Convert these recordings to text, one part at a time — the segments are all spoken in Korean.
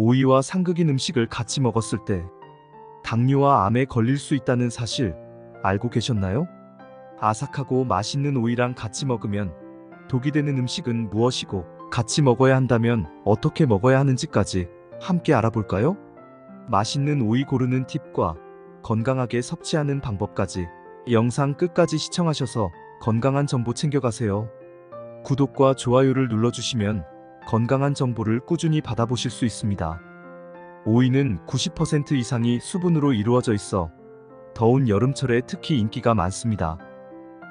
오이와 상극인 음식을 같이 먹었을 때 당뇨와 암에 걸릴 수 있다는 사실 알고 계셨나요? 아삭하고 맛있는 오이랑 같이 먹으면 독이 되는 음식은 무엇이고 같이 먹어야 한다면 어떻게 먹어야 하는지까지 함께 알아볼까요? 맛있는 오이 고르는 팁과 건강하게 섭취하는 방법까지 영상 끝까지 시청하셔서 건강한 정보 챙겨가세요. 구독과 좋아요를 눌러주시면 건강한 정보를 꾸준히 받아보실 수 있습니다. 오이는 90% 이상이 수분으로 이루어져 있어 더운 여름철에 특히 인기가 많습니다.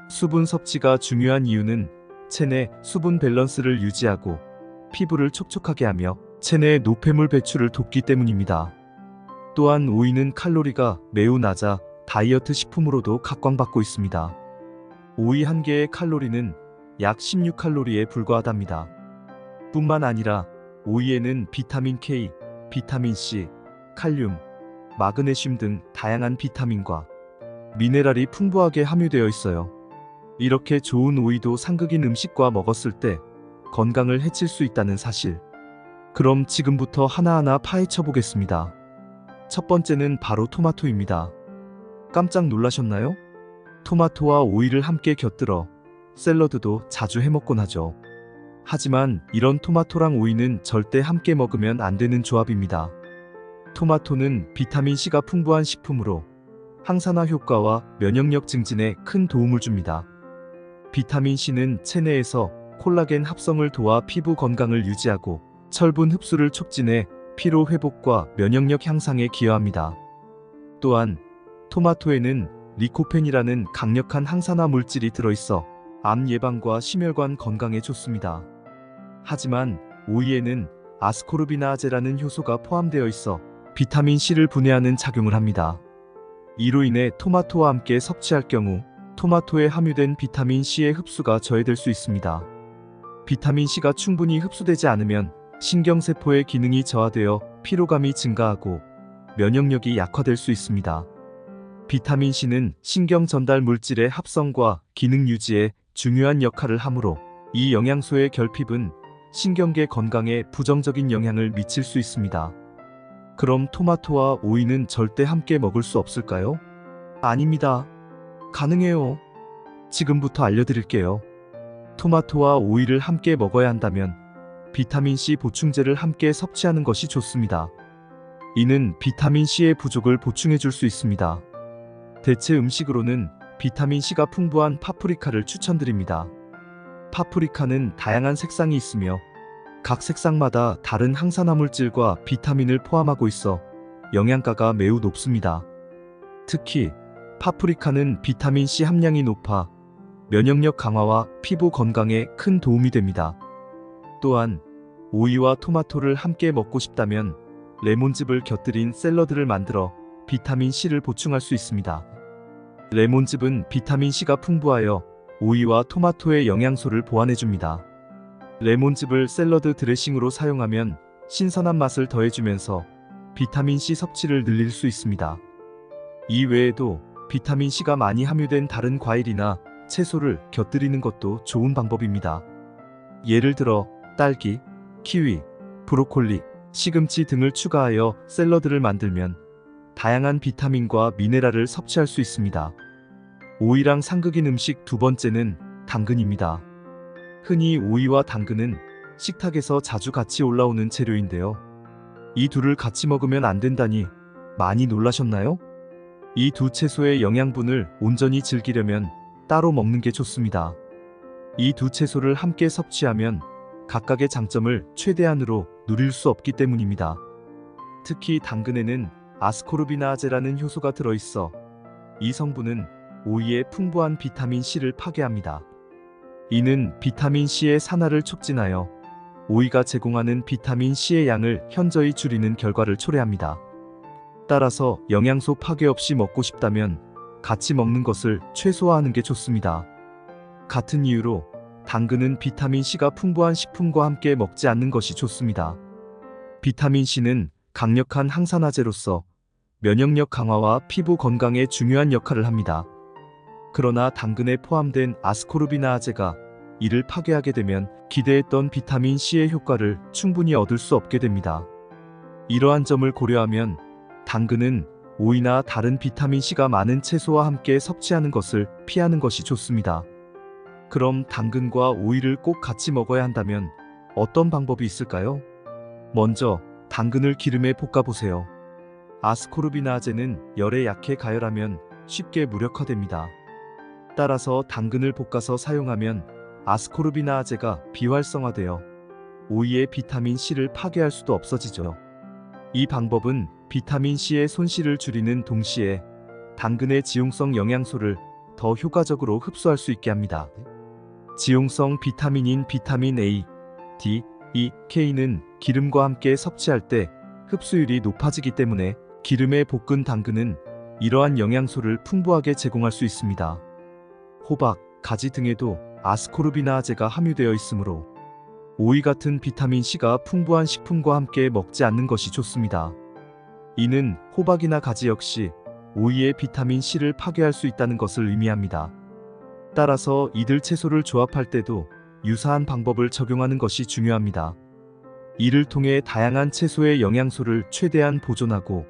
수분 섭취가 중요한 이유는 체내 수분 밸런스를 유지하고 피부를 촉촉하게 하며 체내 노폐물 배출을 돕기 때문입니다. 또한 오이는 칼로리가 매우 낮아 다이어트 식품으로도 각광받고 있습니다. 오이 한 개의 칼로리는 약 16칼로리에 불과하답니다. 뿐만 아니라 오이에는 비타민 K, 비타민 C, 칼륨, 마그네슘 등 다양한 비타민과 미네랄이 풍부하게 함유되어 있어요. 이렇게 좋은 오이도 상극인 음식과 먹었을 때 건강을 해칠 수 있다는 사실. 그럼 지금부터 하나하나 파헤쳐 보겠습니다. 첫 번째는 바로 토마토입니다. 깜짝 놀라셨나요? 토마토와 오이를 함께 곁들여 샐러드도 자주 해먹곤 하죠. 하지만 이런 토마토랑 오이는 절대 함께 먹으면 안 되는 조합입니다. 토마토는 비타민C가 풍부한 식품으로 항산화 효과와 면역력 증진에 큰 도움을 줍니다. 비타민C는 체내에서 콜라겐 합성을 도와 피부 건강을 유지하고 철분 흡수를 촉진해 피로 회복과 면역력 향상에 기여합니다. 또한 토마토에는 리코펜이라는 강력한 항산화 물질이 들어있어 암 예방과 심혈관 건강에 좋습니다. 하지만 오이에는 아스코르비나아제라는 효소가 포함되어 있어 비타민C를 분해하는 작용을 합니다. 이로 인해 토마토와 함께 섭취할 경우 토마토에 함유된 비타민C의 흡수가 저해될 수 있습니다. 비타민C가 충분히 흡수되지 않으면 신경세포의 기능이 저하되어 피로감이 증가하고 면역력이 약화될 수 있습니다. 비타민C는 신경 전달 물질의 합성과 기능 유지에 중요한 역할을 하므로 이 영양소의 결핍은 신경계 건강에 부정적인 영향을 미칠 수 있습니다. 그럼 토마토와 오이는 절대 함께 먹을 수 없을까요? 아닙니다. 가능해요. 지금부터 알려드릴게요. 토마토와 오이를 함께 먹어야 한다면 비타민C 보충제를 함께 섭취하는 것이 좋습니다. 이는 비타민C의 부족을 보충해 줄 수 있습니다. 대체 음식으로는 비타민C가 풍부한 파프리카를 추천드립니다. 파프리카는 다양한 색상이 있으며 각 색상마다 다른 항산화 물질과 비타민을 포함하고 있어 영양가가 매우 높습니다. 특히 파프리카는 비타민C 함량이 높아 면역력 강화와 피부 건강에 큰 도움이 됩니다. 또한 오이와 토마토를 함께 먹고 싶다면 레몬즙을 곁들인 샐러드를 만들어 비타민C를 보충할 수 있습니다. 레몬즙은 비타민C가 풍부하여 오이와 토마토의 영양소를 보완해줍니다. 레몬즙을 샐러드 드레싱으로 사용하면 신선한 맛을 더해주면서 비타민C 섭취를 늘릴 수 있습니다. 이 외에도 비타민C가 많이 함유된 다른 과일이나 채소를 곁들이는 것도 좋은 방법입니다. 예를 들어 딸기, 키위, 브로콜리, 시금치 등을 추가하여 샐러드를 만들면 다양한 비타민과 미네랄을 섭취할 수 있습니다. 오이랑 상극인 음식 두 번째는 당근입니다. 흔히 오이와 당근은 식탁에서 자주 같이 올라오는 재료인데요. 이 둘을 같이 먹으면 안 된다니 많이 놀라셨나요? 이 두 채소의 영양분을 온전히 즐기려면 따로 먹는 게 좋습니다. 이 두 채소를 함께 섭취하면 각각의 장점을 최대한으로 누릴 수 없기 때문입니다. 특히 당근에는 아스코르비나아제라는 효소가 들어있어 이 성분은 오이의 풍부한 비타민C를 파괴합니다. 이는 비타민C의 산화를 촉진하여 오이가 제공하는 비타민C의 양을 현저히 줄이는 결과를 초래합니다. 따라서 영양소 파괴 없이 먹고 싶다면 같이 먹는 것을 최소화하는 게 좋습니다. 같은 이유로 당근은 비타민C가 풍부한 식품과 함께 먹지 않는 것이 좋습니다. 비타민C는 강력한 항산화제로서 면역력 강화와 피부 건강에 중요한 역할을 합니다. 그러나 당근에 포함된 아스코르비나아제가 이를 파괴하게 되면 기대했던 비타민C의 효과를 충분히 얻을 수 없게 됩니다. 이러한 점을 고려하면 당근은 오이나 다른 비타민C가 많은 채소와 함께 섭취하는 것을 피하는 것이 좋습니다. 그럼 당근과 오이를 꼭 같이 먹어야 한다면 어떤 방법이 있을까요? 먼저 당근을 기름에 볶아보세요. 아스코르비나아제는 열에 약해 가열하면 쉽게 무력화됩니다. 따라서 당근을 볶아서 사용하면 아스코르비나아제가 비활성화되어 오이의 비타민C를 파괴할 수도 없어지죠. 이 방법은 비타민C의 손실을 줄이는 동시에 당근의 지용성 영양소를 더 효과적으로 흡수할 수 있게 합니다. 지용성 비타민인 비타민 A, D, E, K는 기름과 함께 섭취할 때 흡수율이 높아지기 때문에 기름에 볶은 당근은 이러한 영양소를 풍부하게 제공할 수 있습니다. 호박, 가지 등에도 아스코르비나아제가 함유되어 있으므로 오이 같은 비타민C가 풍부한 식품과 함께 먹지 않는 것이 좋습니다. 이는 호박이나 가지 역시 오이의 비타민C를 파괴할 수 있다는 것을 의미합니다. 따라서 이들 채소를 조합할 때도 유사한 방법을 적용하는 것이 중요합니다. 이를 통해 다양한 채소의 영양소를 최대한 보존하고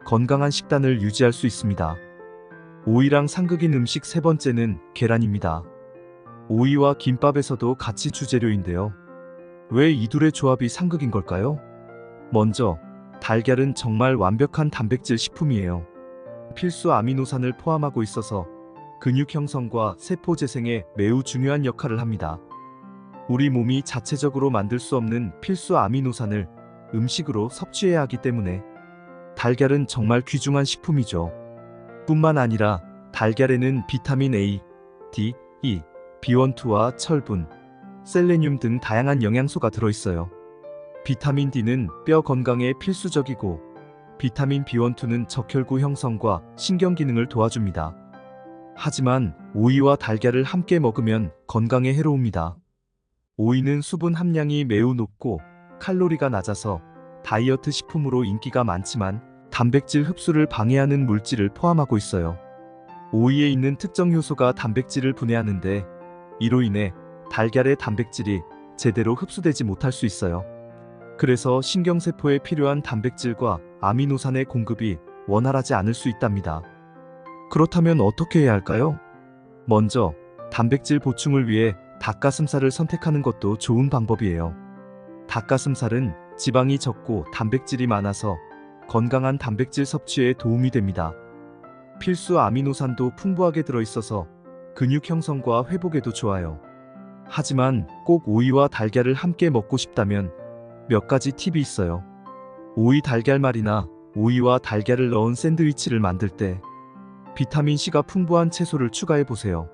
건강한 식단을 유지할 수 있습니다. 오이랑 상극인 음식 세 번째는 계란입니다. 오이와 김밥에서도 같이 주재료인데요. 왜 이 둘의 조합이 상극인 걸까요? 먼저 달걀은 정말 완벽한 단백질 식품이에요. 필수 아미노산을 포함하고 있어서 근육 형성과 세포 재생에 매우 중요한 역할을 합니다. 우리 몸이 자체적으로 만들 수 없는 필수 아미노산을 음식으로 섭취해야 하기 때문에 달걀은 정말 귀중한 식품이죠. 뿐만 아니라 달걀에는 비타민 A, D, E, B12와 철분, 셀레늄 등 다양한 영양소가 들어있어요. 비타민 D는 뼈 건강에 필수적이고 비타민 B12는 적혈구 형성과 신경 기능을 도와줍니다. 하지만 오이와 달걀을 함께 먹으면 건강에 해로웁니다. 오이는 수분 함량이 매우 높고 칼로리가 낮아서 다이어트 식품으로 인기가 많지만 단백질 흡수를 방해하는 물질을 포함하고 있어요. 오이에 있는 특정 효소가 단백질을 분해하는데 이로 인해 달걀의 단백질이 제대로 흡수되지 못할 수 있어요. 그래서 신경세포에 필요한 단백질과 아미노산의 공급이 원활하지 않을 수 있답니다. 그렇다면 어떻게 해야 할까요? 먼저 단백질 보충을 위해 닭가슴살을 선택하는 것도 좋은 방법이에요. 닭가슴살은 지방이 적고 단백질이 많아서 건강한 단백질 섭취에 도움이 됩니다. 필수 아미노산도 풍부하게 들어있어서 근육 형성과 회복에도 좋아요. 하지만 꼭 오이와 달걀을 함께 먹고 싶다면 몇 가지 팁이 있어요. 오이 달걀말이나 오이와 달걀을 넣은 샌드위치를 만들 때 비타민C가 풍부한 채소를 추가해보세요.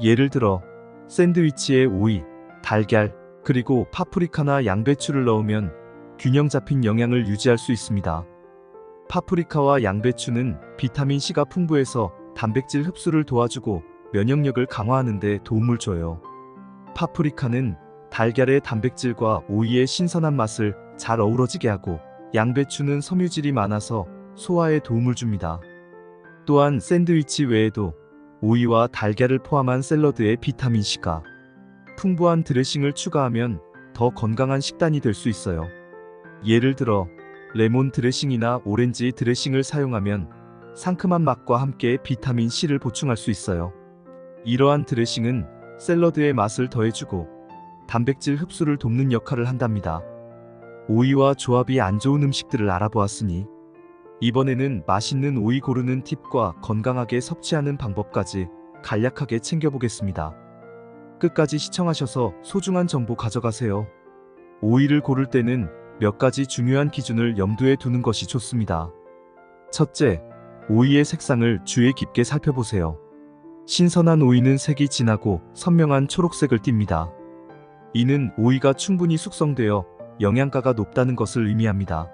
예를 들어 샌드위치에 오이, 달걀, 그리고 파프리카나 양배추를 넣으면 균형 잡힌 영양을 유지할 수 있습니다. 파프리카와 양배추는 비타민C가 풍부해서 단백질 흡수를 도와주고 면역력을 강화하는 데 도움을 줘요. 파프리카는 달걀의 단백질과 오이의 신선한 맛을 잘 어우러지게 하고 양배추는 섬유질이 많아서 소화에 도움을 줍니다. 또한 샌드위치 외에도 오이와 달걀을 포함한 샐러드에 비타민C가 풍부한 드레싱을 추가하면 더 건강한 식단이 될 수 있어요. 예를 들어 레몬 드레싱이나 오렌지 드레싱을 사용하면 상큼한 맛과 함께 비타민C를 보충할 수 있어요. 이러한 드레싱은 샐러드의 맛을 더해주고 단백질 흡수를 돕는 역할을 한답니다. 오이와 조합이 안 좋은 음식들을 알아보았으니 이번에는 맛있는 오이 고르는 팁과 건강하게 섭취하는 방법까지 간략하게 챙겨보겠습니다. 끝까지 시청하셔서 소중한 정보 가져가세요. 오이를 고를 때는 몇 가지 중요한 기준을 염두에 두는 것이 좋습니다. 첫째, 오이의 색상을 주의 깊게 살펴보세요. 신선한 오이는 색이 진하고 선명한 초록색을 띱니다. 이는 오이가 충분히 숙성되어 영양가가 높다는 것을 의미합니다.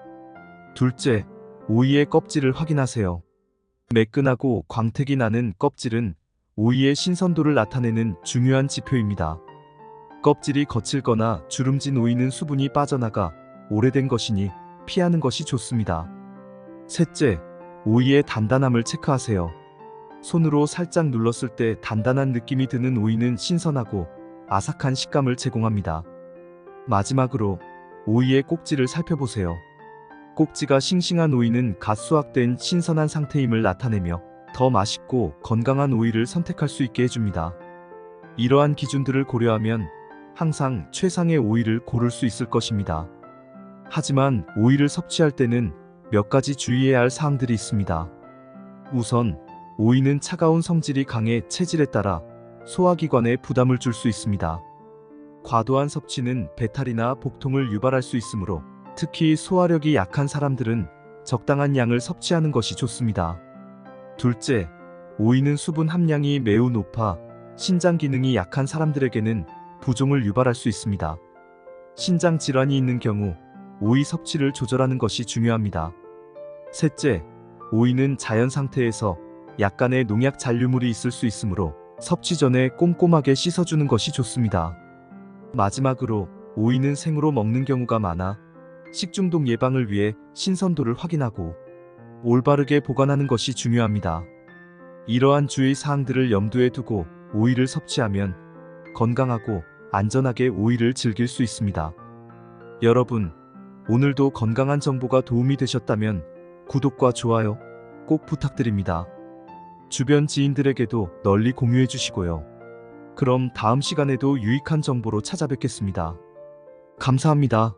둘째, 오이의 껍질을 확인하세요. 매끈하고 광택이 나는 껍질은 오이의 신선도를 나타내는 중요한 지표입니다. 껍질이 거칠거나 주름진 오이는 수분이 빠져나가 오래된 것이니 피하는 것이 좋습니다. 셋째, 오이의 단단함을 체크하세요. 손으로 살짝 눌렀을 때 단단한 느낌이 드는 오이는 신선하고 아삭한 식감을 제공합니다. 마지막으로 오이의 꼭지를 살펴보세요. 꼭지가 싱싱한 오이는 갓 수확된 신선한 상태임을 나타내며 더 맛있고 건강한 오이를 선택할 수 있게 해줍니다. 이러한 기준들을 고려하면 항상 최상의 오이를 고를 수 있을 것입니다. 하지만 오이를 섭취할 때는 몇 가지 주의해야 할 사항들이 있습니다. 우선 오이는 차가운 성질이 강해 체질에 따라 소화기관에 부담을 줄 수 있습니다. 과도한 섭취는 배탈이나 복통을 유발할 수 있으므로 특히 소화력이 약한 사람들은 적당한 양을 섭취하는 것이 좋습니다. 둘째, 오이는 수분 함량이 매우 높아 신장 기능이 약한 사람들에게는 부종을 유발할 수 있습니다. 신장 질환이 있는 경우 오이 섭취를 조절하는 것이 중요합니다. 셋째, 오이는 자연 상태에서 약간의 농약 잔류물이 있을 수 있으므로 섭취 전에 꼼꼼하게 씻어주는 것이 좋습니다. 마지막으로 오이는 생으로 먹는 경우가 많아 식중독 예방을 위해 신선도를 확인하고 올바르게 보관하는 것이 중요합니다. 이러한 주의 사항들을 염두에 두고 오이를 섭취하면 건강하고 안전하게 오이를 즐길 수 있습니다. 여러분, 오늘도 건강한 정보가 도움이 되셨다면 구독과 좋아요 꼭 부탁드립니다. 주변 지인들에게도 널리 공유해 주시고요. 그럼 다음 시간에도 유익한 정보로 찾아뵙겠습니다. 감사합니다.